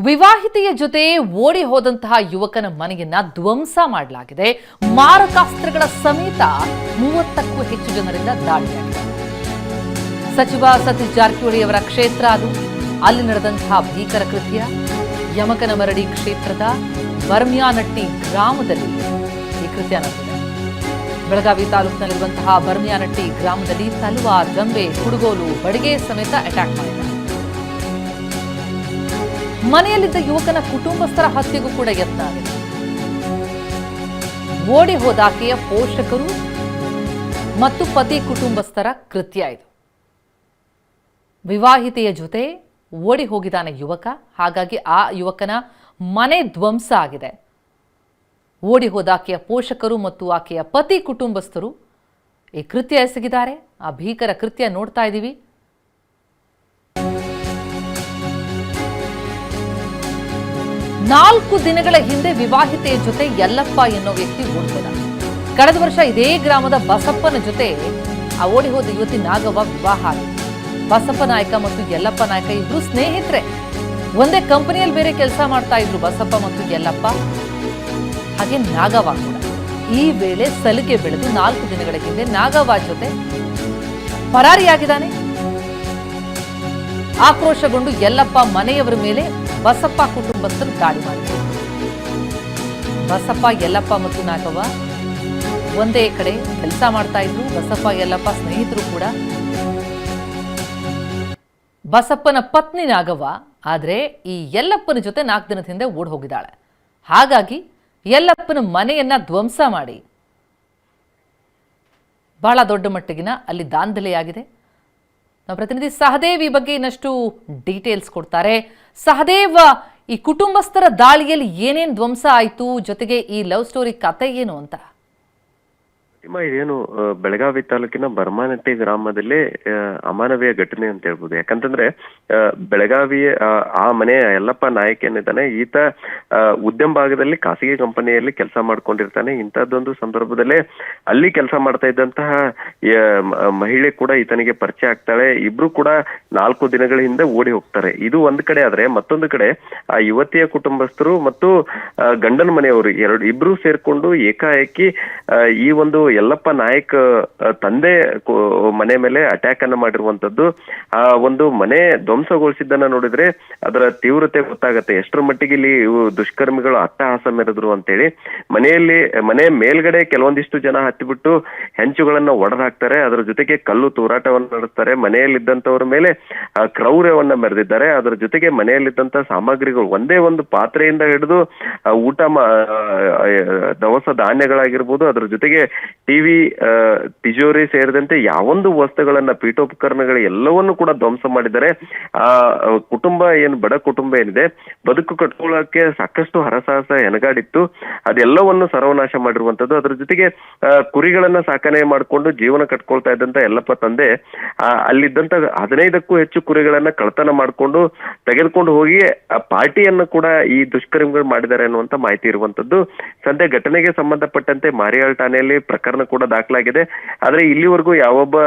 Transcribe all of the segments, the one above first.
ವಿವಾಹಿತೆಯ ಜೊತೆ ಓಡಿ ಹೋದಂತಹ ಯುವಕನ ಮನೆಯನ್ನ ಧ್ವಂಸ ಮಾಡಲಾಗಿದೆ. ಮಾರಕಾಸ್ತ್ರಗಳ ಸಮೇತ 30ಕ್ಕೂ ಹೆಚ್ಚು ಜನರಿಂದ ದಾಳಿಯಾಗಿದೆ. ಸಚಿವ ಸತೀಶ್ ಜಾರಕಿಹೊಳಿ ಅವರ ಕ್ಷೇತ್ರ ಅದು. ಅಲ್ಲಿ ನಡೆದಂತಹ ಭೀಕರ ಕೃತ್ಯ ಯಮಕನಮರಡಿ ಕ್ಷೇತ್ರದ ಬರ್ಮ್ಯಾನಟ್ಟಿ ಗ್ರಾಮದಲ್ಲಿ ಈ ಕೃತ್ಯ ನಡೆದಿದೆ. ಬೆಳಗಾವಿ ತಾಲೂಕಿನಲ್ಲಿರುವಂತಹ ಬರ್ಮ್ಯಾನಟ್ಟಿ ಗ್ರಾಮದಲ್ಲಿ ತಲವಾರ್, ಜಂಬೆ, ಕುಡುಗೋಲು, ಬಡಿಗೆ ಸಮೇತ ಅಟ್ಯಾಕ್ ಮಾಡಿದ್ದಾರೆ. ಮನೆಯಲ್ಲಿದ್ದ ಯುವಕನ ಕುಟುಂಬಸ್ಥರ ಹತ್ಯೆಗೂ ಕೂಡ ಯತ್ನ ಆಗಿದೆ. ಓಡಿ ಹೋದಾಕೆಯ ಪೋಷಕರು ಮತ್ತು ಪತಿ ಕುಟುಂಬಸ್ಥರ ಕೃತ್ಯ ಇದು. ವಿವಾಹಿತೆಯ ಜೊತೆ ಓಡಿ ಹೋಗಿದ್ದಾನೆ ಯುವಕ. ಹಾಗಾಗಿ ಆ ಯುವಕನ ಮನೆ ಧ್ವಂಸ ಆಗಿದೆ. ಓಡಿ ಹೋದಾಕೆಯ ಪೋಷಕರು ಮತ್ತು ಆಕೆಯ ಪತಿ ಕುಟುಂಬಸ್ಥರು ಈ ಕೃತ್ಯ ಎಸಗಿದ್ದಾರೆ. ಆ ಭೀಕರ ಕೃತ್ಯ ನೋಡ್ತಾ ಇದ್ದೀವಿ. ನಾಲ್ಕು ದಿನಗಳ ಹಿಂದೆ ವಿವಾಹಿತೆಯ ಜೊತೆ ಯಲ್ಲಪ್ಪ ಎನ್ನೋ ವ್ಯಕ್ತಿ ಓಡಿಹೋದ. ಕಳೆದ ವರ್ಷ ಇದೇ ಗ್ರಾಮದ ಬಸಪ್ಪನ ಜೊತೆ ಆ ಓಡಿ ಹೋದ ಯುವತಿ ನಾಗವ್ವ ವಿವಾಹ ಆಗಿದೆ. ಬಸಪ್ಪ ನಾಯಕ ಮತ್ತು ಯಲ್ಲಪ್ಪ ನಾಯಕ ಇಬ್ರು ಸ್ನೇಹಿತರೆ. ಒಂದೇ ಕಂಪನಿಯಲ್ಲಿ ಬೇರೆ ಕೆಲಸ ಮಾಡ್ತಾ ಇದ್ರು ಬಸಪ್ಪ ಮತ್ತು ಯಲ್ಲಪ್ಪ, ಹಾಗೆ ನಾಗವ್ವ ಕೂಡ. ಈ ವೇಳೆ ಸಲಿಗೆ ಬೆಳೆದು 4 ದಿನಗಳ ಹಿಂದೆ ನಾಗವ್ವ ಜೊತೆ ಪರಾರಿಯಾಗಿದ್ದಾನೆ. ಆಕ್ರೋಶಗೊಂಡು ಯಲ್ಲಪ್ಪ ಮನೆಯವರ ಮೇಲೆ ಬಸಪ್ಪ ಕುಟುಂಬಸ್ಥರು ದಾಳಿ ಮಾಡಿದರು. ಬಸಪ್ಪ, ಯಲ್ಲಪ್ಪ ಮತ್ತು ನಾಗವ್ವ ಒಂದೇ ಕಡೆ ಕೆಲಸ ಮಾಡ್ತಾ ಇದ್ರು. ಬಸಪ್ಪ ಯಲ್ಲಪ್ಪ ಸ್ನೇಹಿತರು ಕೂಡ. ಬಸಪ್ಪನ ಪತ್ನಿ ನಾಗವ್ವ ಆದ್ರೆ ಈ ಯಲ್ಲಪ್ಪನ ಜೊತೆ 4 ದಿನದ ಹಿಂದೆ ಓಡ್ ಹೋಗಿದ್ದಾಳೆ. ಹಾಗಾಗಿ ಯಲ್ಲಪ್ಪನ ಮನೆಯನ್ನ ಧ್ವಂಸ ಮಾಡಿ ಬಹಳ ದೊಡ್ಡ ಮಟ್ಟಿಗಿನ ಅಲ್ಲಿ ದಾಂಧಲೆಯಾಗಿದೆ. ನಮ್ಮ ಪ್ರತಿನಿಧಿ ಸಹದೇವ್ ಈ ಬಗ್ಗೆ ಇನ್ನಷ್ಟು ಡೀಟೇಲ್ಸ್ ಕೊಡ್ತಾರೆ. ಸಹದೇವ್, ಈ ಕುಟುಂಬಸ್ಥರ ದಾಳಿಯಲ್ಲಿ ಏನೇನು ಧ್ವಂಸ ಆಯಿತು, ಜೊತೆಗೆ ಈ ಲವ್ ಸ್ಟೋರಿ ಕತೆ ಏನು ಅಂತ? ಇದೇನು ಬೆಳಗಾವಿ ತಾಲೂಕಿನ ಬರ್ಮಾನಟ್ಟಿ ಗ್ರಾಮದಲ್ಲಿ ಅಮಾನವೀಯ ಘಟನೆ ಅಂತ ಹೇಳ್ಬೋದು. ಯಾಕಂತಂದ್ರೆ ಬೆಳಗಾವಿ ಆ ಮನೆಯ ಯಲ್ಲಪ್ಪ ನಾಯಕ್ ಏನಿದ್ದಾನೆ, ಈತ ಉದ್ಯಮ ಭಾಗದಲ್ಲಿ ಖಾಸಗಿ ಕಂಪನಿಯಲ್ಲಿ ಕೆಲಸ ಮಾಡ್ಕೊಂಡಿರ್ತಾನೆ. ಇಂಥದ್ದೊಂದು ಸಂದರ್ಭದಲ್ಲೇ ಅಲ್ಲಿ ಕೆಲಸ ಮಾಡ್ತಾ ಇದ್ದಂತಹ ಮಹಿಳೆ ಕೂಡ ಈತನಿಗೆ ಪರಿಚಯ ಆಗ್ತಾಳೆ. ಇಬ್ರು ಕೂಡ 4 ದಿನಗಳ ಹಿಂದೆ ಓಡಿ ಹೋಗ್ತಾರೆ. ಇದು ಒಂದ್ ಕಡೆ ಆದ್ರೆ, ಮತ್ತೊಂದು ಕಡೆ ಆ ಯುವತಿಯ ಕುಟುಂಬಸ್ಥರು ಮತ್ತು ಗಂಡನ ಮನೆಯವರು ಇಬ್ರು ಸೇರ್ಕೊಂಡು ಏಕಾಏಕಿ ಈ ಒಂದು ಯಲ್ಲಪ್ಪ ನಾಯಕ್ ತಂದೆ ಮನೆ ಮೇಲೆ ಅಟ್ಯಾಕ್ ಅನ್ನ ಮಾಡಿರುವಂತದ್ದು. ಆ ಒಂದು ಮನೆ ಧ್ವಂಸಗೊಳಿಸಿದ್ದನ್ನ ನೋಡಿದ್ರೆ ಅದರ ತೀವ್ರತೆ ಗೊತ್ತಾಗತ್ತೆ. ಎಷ್ಟರ ಮಟ್ಟಿಗೆ ಇಲ್ಲಿ ದುಷ್ಕರ್ಮಿಗಳು ಅಟ್ಟಹಾಸ ಮೆರೆದ್ರು ಅಂತೇಳಿ. ಮನೆ ಮೇಲ್ಗಡೆ ಕೆಲವೊಂದಿಷ್ಟು ಜನ ಹತ್ತಿಬಿಟ್ಟು ಹೆಂಚುಗಳನ್ನ ಒಡೆದು ಹಾಕ್ತಾರೆ. ಅದರ ಜೊತೆಗೆ ಕಲ್ಲು ತೂರಾಟವನ್ನು ನಡೆಸ್ತಾರೆ. ಮನೆಯಲ್ಲಿದ್ದಂಥವ್ರ ಮೇಲೆ ಕ್ರೌರ್ಯವನ್ನ ಮೆರೆದಿದ್ದಾರೆ. ಅದರ ಜೊತೆಗೆ ಮನೆಯಲ್ಲಿದ್ದಂತ ಸಾಮಗ್ರಿಗಳು, ಒಂದೇ ಒಂದು ಪಾತ್ರೆಯಿಂದ ಹಿಡಿದು ಊಟ ದವಸ ಧಾನ್ಯಗಳಾಗಿರ್ಬೋದು, ಅದರ ಜೊತೆಗೆ ಟಿವಿ, ತಿಜೋರಿ ಸೇರಿದಂತೆ ಯಾವೊಂದು ವಸ್ತುಗಳನ್ನ, ಪೀಠೋಪಕರಣಗಳು ಎಲ್ಲವನ್ನೂ ಕೂಡ ಧ್ವಂಸ ಮಾಡಿದ್ದಾರೆ. ಆ ಕುಟುಂಬ ಬಡ ಕುಟುಂಬ ಏನಿದೆ, ಬದುಕು ಕಟ್ಕೊಳ್ಳೋಕೆ ಸಾಕಷ್ಟು ಹರಸಾಹಸ ಹೆಣಗಾಡಿತ್ತು. ಅದೆಲ್ಲವನ್ನು ಸರ್ವನಾಶ ಮಾಡಿರುವಂತದ್ದು. ಅದ್ರ ಜೊತೆಗೆ ಕುರಿಗಳನ್ನ ಸಾಕಣೆ ಮಾಡಿಕೊಂಡು ಜೀವನ ಕಟ್ಕೊಳ್ತಾ ಇದ್ದಂತ ಯಲ್ಲಪ್ಪ ತಂದೆ ಅಲ್ಲಿದ್ದಂತ 15ಕ್ಕೂ ಹೆಚ್ಚು ಕುರಿಗಳನ್ನ ಕಳ್ತನ ಮಾಡಿಕೊಂಡು ತೆಗೆದುಕೊಂಡು ಹೋಗಿ ಆ ಪಾರ್ಟಿಯನ್ನು ಕೂಡ ಈ ದುಷ್ಕರ್ಮಿಗಳು ಮಾಡಿದ್ದಾರೆ ಅನ್ನುವಂತ ಮಾಹಿತಿ ಇರುವಂತದ್ದು. ಸದ್ಯ ಘಟನೆಗೆ ಸಂಬಂಧಪಟ್ಟಂತೆ ಮಾರಿಯಾಳ್ ಠಾಣೆಯಲ್ಲಿ ಪ್ರಕರಣ ಕೂಡ ದಾಖಲಾಗಿದೆ. ಆದ್ರೆ ಇಲ್ಲಿವರೆಗೂ ಯಾವೊಬ್ಬ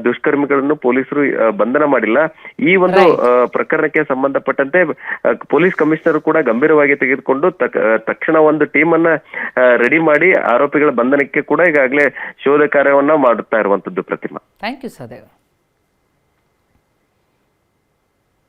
ದುಷ್ಕರ್ಮಿಗಳನ್ನು ಪೊಲೀಸರು ಬಂಧನ ಮಾಡಿಲ್ಲ. ಈ ಒಂದು ಪ್ರಕರಣಕ್ಕೆ ಸಂಬಂಧಪಟ್ಟಂತೆ ಪೊಲೀಸ್ ಕಮಿಷನರ್ ಕೂಡ ಗಂಭೀರವಾಗಿ ತೆಗೆದುಕೊಂಡು ತಕ್ಷಣ ಒಂದು ಟೀಮ್ ಅನ್ನ ರೆಡಿ ಮಾಡಿ ಆರೋಪಿಗಳ ಬಂಧನಕ್ಕೆ ಕೂಡ ಈಗಾಗಲೇ ಶೋಧ ಕಾರ್ಯವನ್ನ ಮಾಡುತ್ತಾ ಇರುವಂತದ್ದು. ಪ್ರತಿಮಾ, ಥ್ಯಾಂಕ್ ಯು ಸಹದೇವ್.